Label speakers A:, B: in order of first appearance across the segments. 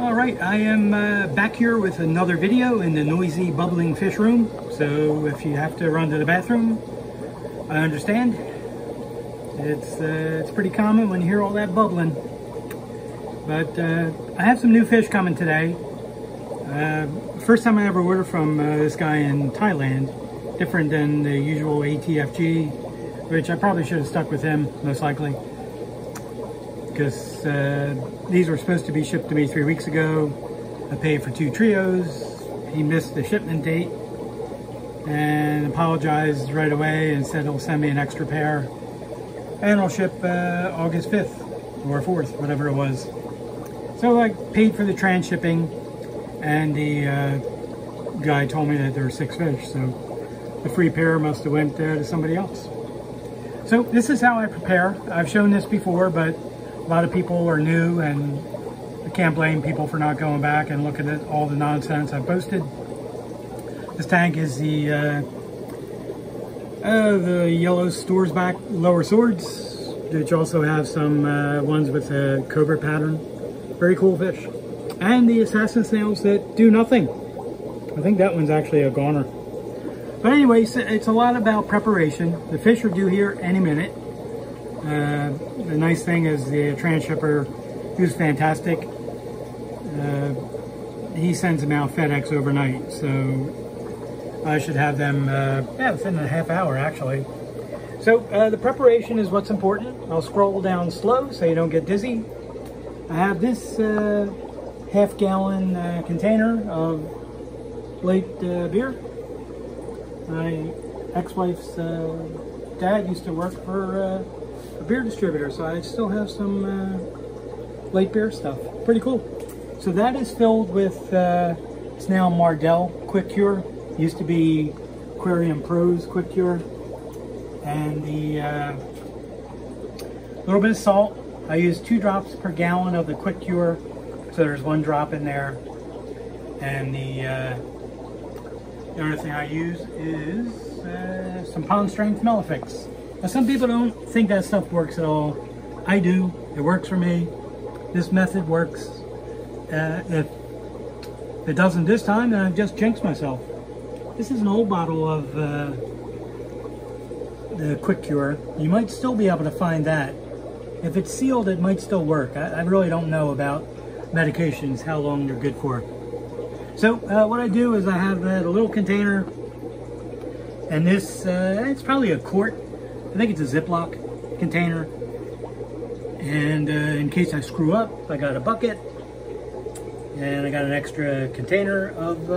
A: Alright, I am back here with another video in the noisy bubbling fish room. So if you have to run to the bathroom, I understand. It's pretty common when you hear all that bubbling. But I have some new fish coming today. First time I ever ordered from this guy in Thailand. Different than the usual ATFG, which I probably should have stuck with him, most likely. Because these were supposed to be shipped to me 3 weeks ago. I paid for 2 trios. He missed the shipment date and apologized right away and said he'll send me an extra pair. And I'll ship August 5th or 4th, whatever it was. So I paid for the transshipping, and the guy told me that there were 6 fish. So the free pair must have went to somebody else. So this is how I prepare. I've shown this before, but a lot of people are new, and I can't blame people for not going back and looking at all the nonsense I posted. This tank is the yellow stores back lower swords, which also have some ones with a cobra pattern. Very cool fish. And the assassin snails that do nothing. I think that one's actually a goner. But anyway, it's a lot about preparation. The fish are due here any minute. The nice thing is the transhipper, who's fantastic, he sends them out FedEx overnight, so I should have them within a half hour actually. So the preparation is what's important. I'll scroll down slow so you don't get dizzy. I have this half-gallon container of light beer. My ex-wife's dad used to work for a beer distributor, so I still have some light beer stuff. Pretty cool. So that is filled with, it's now Mardell Quick Cure. Used to be Aquarium Pros Quick Cure. And the little bit of salt. I use 2 drops per gallon of the Quick Cure, so there's 1 drop in there. And the other thing I use is some Pond Strength Melifix. Now, some people don't think that stuff works at all. I do. It works for me. This method works. If it doesn't this time, then I've just jinxed myself. This is an old bottle of the Quick Cure. You might still be able to find that. If it's sealed, it might still work. I really don't know about medications, how long they're good for. So what I do is I have a little container, and this, it's probably a quart. I think it's a Ziploc container. And in case I screw up, I got a bucket. And I got an extra container of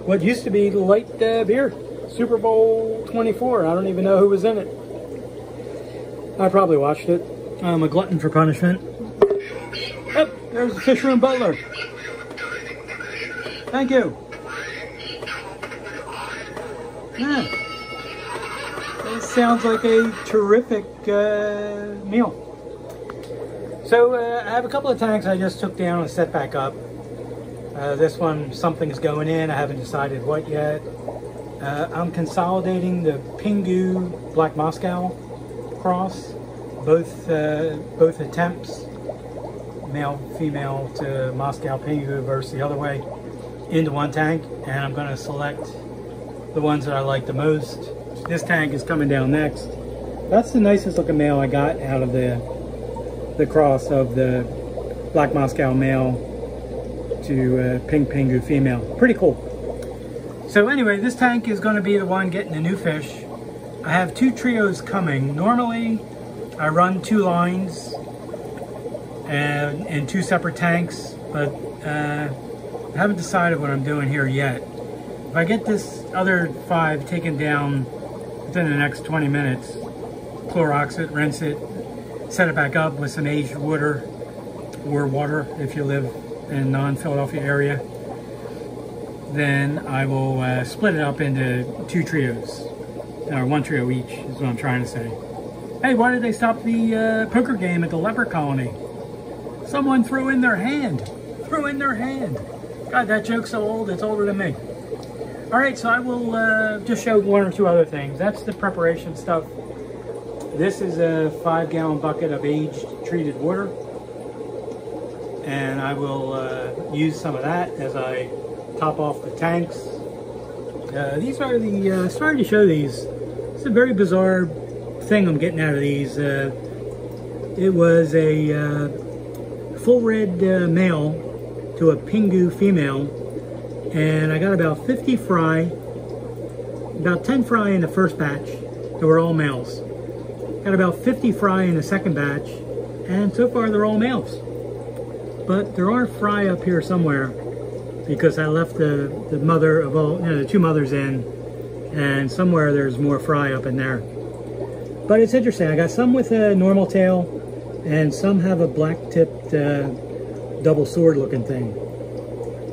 A: what used to be light beer. Super Bowl 24. I don't even know who was in it. I probably watched it. I'm a glutton for punishment. Oh, there's the fish room butler. Thank you. Yeah. It sounds like a terrific meal. So I have a couple of tanks I just took down and set back up. This one, something's going in. I haven't decided what yet. I'm consolidating the Pingu Black Moscow cross. Both attempts, male, female to Moscow Pingu versus the other way, into one tank. And I'm going to select the ones that I like the most. This tank is coming down next. That's the nicest looking male I got out of the cross of the Black Moscow male to Pink Pingu female. Pretty cool. So anyway, this tank is going to be the one getting the new fish. I have 2 trios coming. Normally, I run 2 lines and in 2 separate tanks, but I haven't decided what I'm doing here yet. If I get this other 5 taken down within the next 20 minutes, Clorox it, rinse it, set it back up with some aged water, or water if you live in non-Philadelphia area, then I will split it up into 2 trios, or 1 trio each is what I'm trying to say. Hey, why did they stop the poker game at the leper colony? Someone threw in their hand. Threw in their hand. God, that joke's so old, it's older than me. All right, so I will just show 1 or 2 other things. That's the preparation stuff. This is a 5-gallon bucket of aged treated water. and I will use some of that as I top off the tanks. These are the, sorry to show these. It's a very bizarre thing I'm getting out of these. It was a full red male to a Pingu female, and I got about 50 fry, about 10 fry in the first batch. They were all males. Got about 50 fry in the second batch, and so far they're all males. But there are fry up here somewhere, because I left the mother of all, you know, the two mothers in, and somewhere there's more fry up in there. But it's interesting. I got some with a normal tail, and some have a black-tipped double sword looking thing.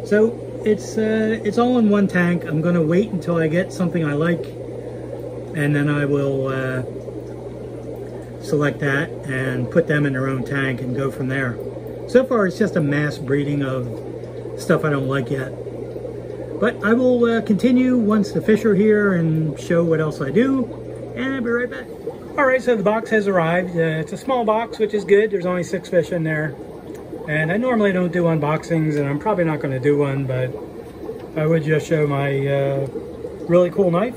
A: So it's all in one tank. I'm going to wait until I get something I like, and then I will select that and put them in their own tank and go from there. So far it's just a mass breeding of stuff I don't like yet. But I will continue once the fish are here and show what else I do, and I'll be right back. Alright, so the box has arrived. It's a small box, which is good. There's only 6 fish in there. And I normally don't do unboxings, and I'm probably not going to do one, but I would just show my really cool knife.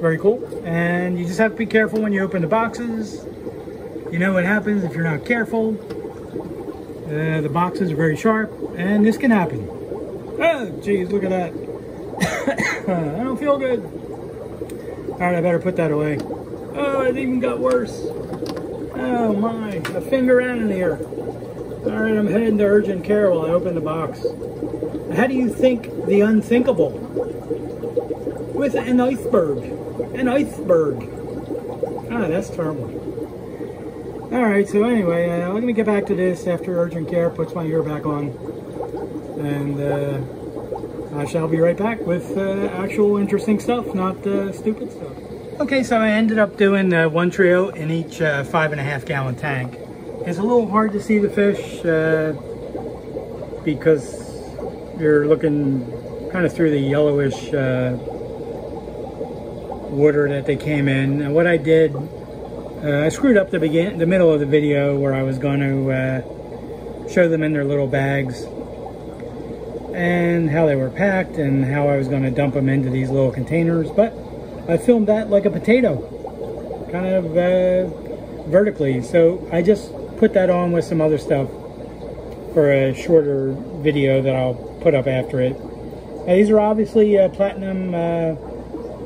A: Very cool. And you just have to be careful when you open the boxes. You know what happens if you're not careful. The boxes are very sharp, and this can happen. Oh, geez, look at that. I don't feel good. Alright, I better put that away. Oh, it even got worse. Oh my, a finger and an ear. Alright, I'm heading to urgent care while I open the box. How do you think the unthinkable? With an iceberg. An iceberg. Ah, that's terrible. Alright, so anyway, let me get back to this after urgent care puts my ear back on. And I shall be right back with actual interesting stuff, not stupid stuff. Okay, so I ended up doing one trio in each 5.5 gallon tank. It's a little hard to see the fish because you're looking kind of through the yellowish water that they came in. And what I did, I screwed up the middle of the video where I was going to show them in their little bags and how they were packed and how I was going to dump them into these little containers, but I filmed that like a potato, kind of vertically, so I just put that on with some other stuff for a shorter video that I'll put up after it. These are obviously platinum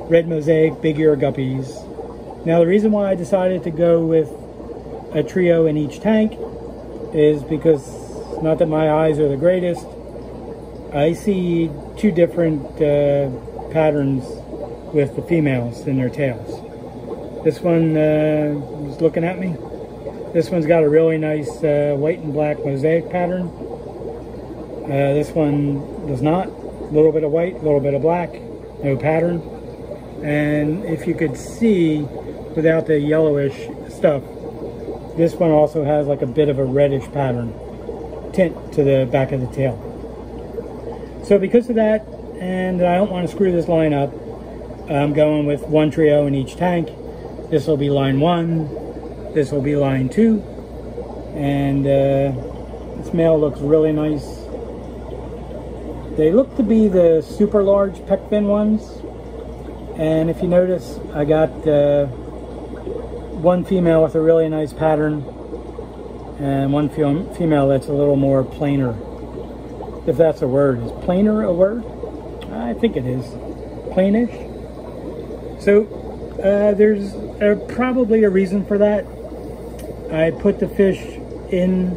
A: red mosaic big ear guppies. Now the reason why I decided to go with a trio in each tank is because, not that my eyes are the greatest, I see two different patterns with the females in their tails. This one is looking at me. This one's got a really nice white and black mosaic pattern. This one does not. A little bit of white, a little bit of black, no pattern. And if you could see without the yellowish stuff, this one also has like a bit of a reddish pattern tint to the back of the tail. So because of that, and I don't want to screw this line up, I'm going with one trio in each tank. This will be line 1, this will be line 2, and this male looks really nice. They look to be the super large pecfin ones, and if you notice, I got one female with a really nice pattern and one female that's a little more plainer, if that's a word. Is plainer a word? I think it is. Plainish. So there's probably a reason for that. I put the fish in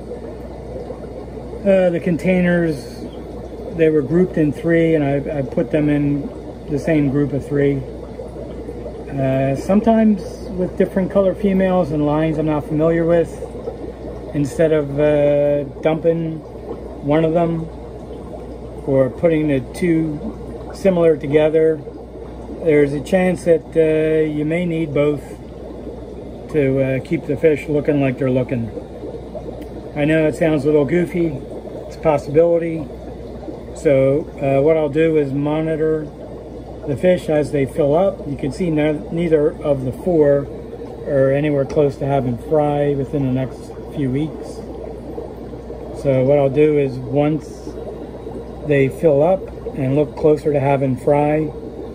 A: the containers. They were grouped in 3, and I put them in the same group of 3. Sometimes with different color females and lines I'm not familiar with, instead of dumping one of them or putting the 2 similar together, there's a chance that you may need both to keep the fish looking like they're looking. I know it sounds a little goofy, it's a possibility. So what I'll do is monitor the fish as they fill up. You can see neither of the 4 are anywhere close to having fry within the next few weeks. So what I'll do is once they fill up and look closer to having fry,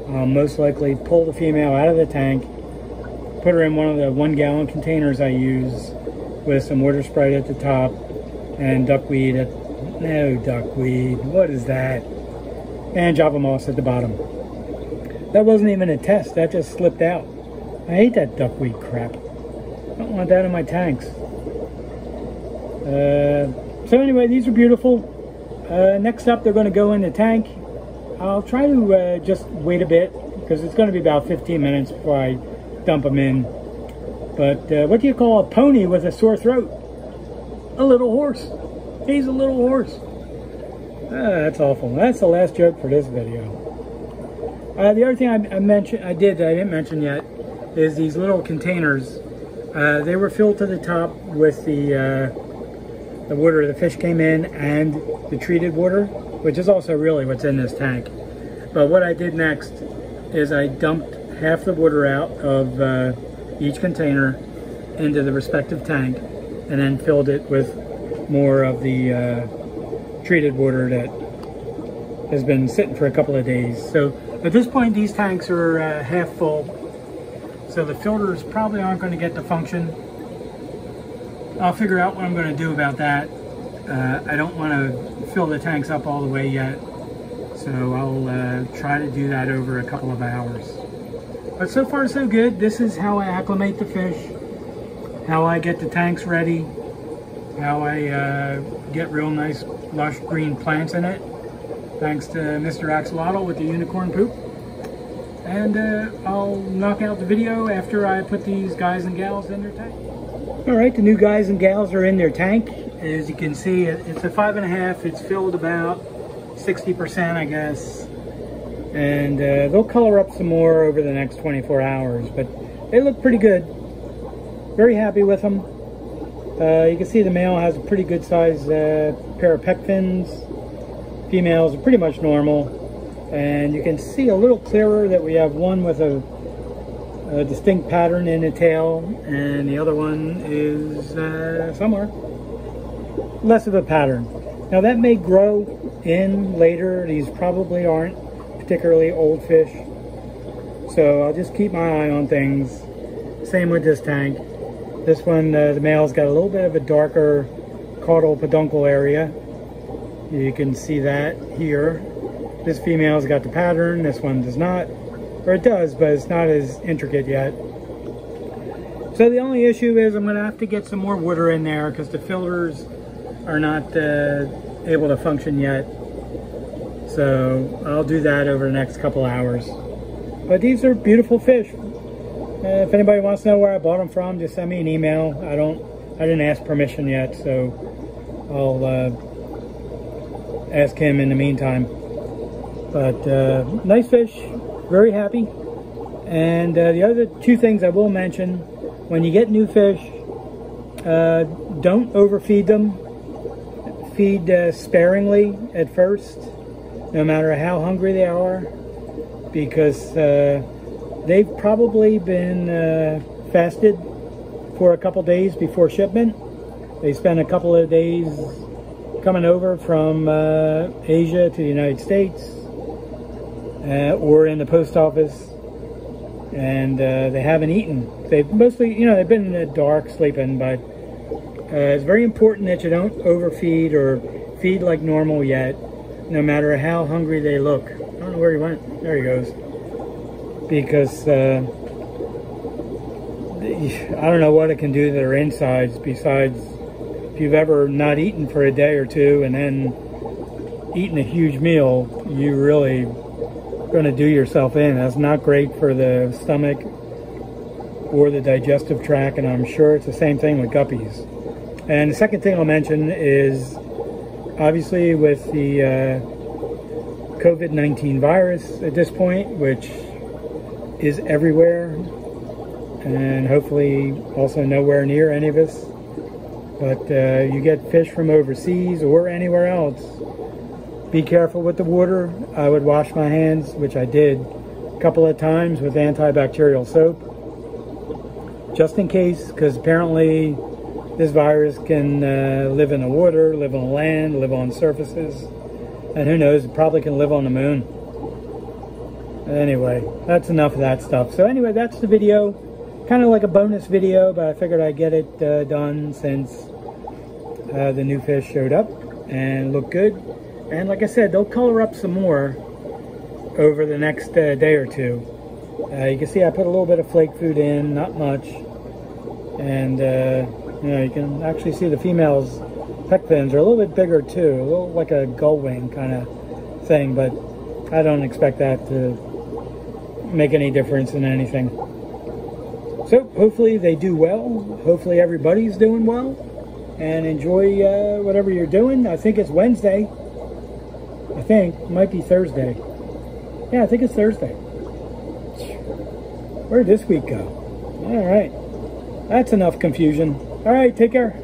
A: I'll most likely pull the female out of the tank, put her in one of the 1-gallon containers I use with some water Sprite at the top and duckweed what is that? And Java moss at the bottom. That wasn't even a test, that just slipped out. I hate that duckweed crap. I don't want that in my tanks. So anyway, these are beautiful. Next up, they're going to go in the tank. I'll try to just wait a bit because it's going to be about 15 minutes before I dump them in. But what do you call a pony with a sore throat? A little horse. He's a little horse. That's awful. That's the last joke for this video. The other thing I didn't mention yet, is these little containers. They were filled to the top with the water the fish came in and the treated water, which is also really what's in this tank. But what I did next is I dumped half the water out of each container into the respective tank and then filled it with more of the treated water that has been sitting for a couple of days. So at this point these tanks are half full, so the filters probably aren't going to get to function. I'll figure out what I'm going to do about that. I don't want to fill the tanks up all the way yet, so I'll try to do that over a couple of hours. But so far so good. This is how I acclimate the fish, how I get the tanks ready, how I get real nice lush green plants in it, thanks to Mr. Axolotl with the unicorn poop. And I'll knock out the video after I put these guys and gals in their tank. Alright, the new guys and gals are in their tank. As you can see, it's a 5.5. It's filled about 60%, I guess. And they'll color up some more over the next 24 hours, but they look pretty good. Very happy with them. You can see the male has a pretty good sized pair of pec fins. Females are pretty much normal. And you can see a little clearer that we have one with a distinct pattern in the tail, and the other one is somewhere less of a pattern. Now that may grow in later. These probably aren't particularly old fish, so I'll just keep my eye on things. Same with this tank. This one, the male's got a little bit of a darker caudal peduncle area. You can see that here. This female's got the pattern, this one does not. Or it does, but it's not as intricate yet. So the only issue is I'm going to have to get some more water in there because the filters are not able to function yet. So I'll do that over the next couple hours. But these are beautiful fish. If anybody wants to know where I bought them from, just send me an email. I didn't ask permission yet, so I'll ask him in the meantime. But nice fish, very happy. And the other two things I will mention: when you get new fish, don't overfeed them. Feed sparingly at first, no matter how hungry they are, because they've probably been fasted for a couple days before shipment. They spend a couple of days coming over from Asia to the United States or in the post office, and they haven't eaten. They've mostly, they've been in the dark sleeping, but it's very important that you don't overfeed or feed like normal yet, no matter how hungry they look. I don't know where he went. There he goes. Because I don't know what it can do to their insides, besides if you've ever not eaten for a day or two and then eaten a huge meal, you really going to do yourself in. That's not great for the stomach or the digestive tract, and I'm sure it's the same thing with guppies. And the second thing I'll mention is, obviously with the COVID-19 virus at this point, which is everywhere and hopefully also nowhere near any of us, but you get fish from overseas or anywhere else, be careful with the water. I would wash my hands, which I did a couple of times with antibacterial soap, just in case, because apparently this virus can live in the water, live on land, live on surfaces, and who knows, it probably can live on the moon. Anyway, that's enough of that stuff. So anyway, that's the video. Kind of like a bonus video, but I figured I'd get it done since the new fish showed up and looked good. And like I said, they'll color up some more over the next day or two. You can see I put a little bit of flake food in, not much. And you know, you can actually see the females' pec fins are a little bit bigger too, a little like a gull wing kind of thing, but I don't expect that to make any difference in anything. So hopefully they do well. Hopefully everybody's doing well, and enjoy whatever you're doing. I think it's Wednesday. I think it might be Thursday. Yeah, I think it's Thursday. Where did this week go? All right, that's enough confusion. All right, take care.